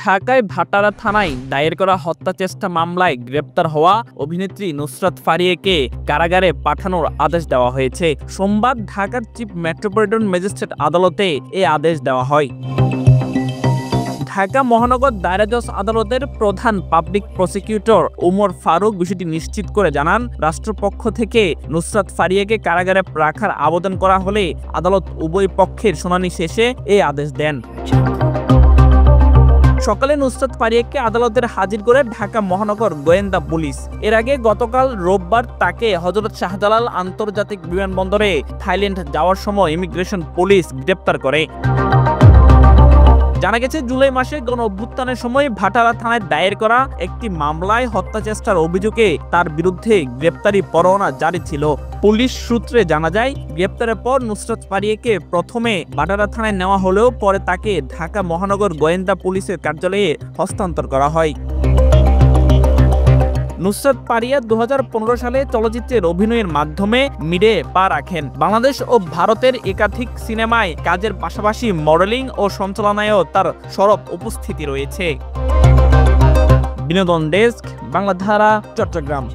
ঢাকায় ভাটারা থানায় দায়ের করা হত্যা চেষ্টা মামলায় গ্রেপ্তার হওয়া অভিনেত্রী নুসরাত ফারিয়াকে কারাগারে পাঠানোর আদেশ দেওয়া হয়েছে। সোমবার ঢাকার চিফ মেট্রোপলিটন ম্যাজিস্ট্রেট আদালতে এই আদেশ দেওয়া হয়। ঢাকা মহানগর দায়রা জজ আদালতের প্রধান পাবলিক প্রসিকিউটর ওমর ফারুক বিষয়টি নিশ্চিত করে জানান, রাষ্ট্রপক্ষ থেকে নুসরাত ফারিয়াকে কারাগারে রাখার আবেদন করা হলে আদালত উভয় পক্ষের শুনানি শেষে এই আদেশ দেন। সকালে নুসরাত ফারিয়াকে আদালতের হাজির করে ঢাকা মহানগর গোয়েন্দা পুলিশ। এর আগে গতকাল রোববার তাকে হযরত শাহজালাল আন্তর্জাতিক বিমানবন্দরে থাইল্যান্ড যাওয়ার সময় ইমিগ্রেশন পুলিশ গ্রেপ্তার করে। জানা গেছে, জুলাই মাসে গণ-অভ্যুত্থানের সময় ভাটারা থানায় দায়ের করা একটি মামলায় হত্যা চেষ্টার অভিযোগে তার বিরুদ্ধে গ্রেপ্তারি পরোয়ানা জারি ছিল। পুলিশ সূত্রে জানা যায়, গ্রেপ্তারের পর নুসরাত ফারিয়াকে প্রথমে ভাটারা থানায় নেওয়া হলেও পরে তাকে ঢাকা মহানগর গোয়েন্দা পুলিশের কার্যালয়ে হস্তান্তর করা হয়। নুসরাত ফারিয়া 2015 সালে চলচ্চিত্রের অভিনয়ের মাধ্যমে মিডে পা রাখেন। বাংলাদেশ ও ভারতের একাধিক সিনেমায় কাজের পাশাপাশি মডেলিং ও সঞ্চালনায়ও তার সরব উপস্থিতি রয়েছে। বিনোদন ডেস্ক, বাংলাধারা, চট্টগ্রাম।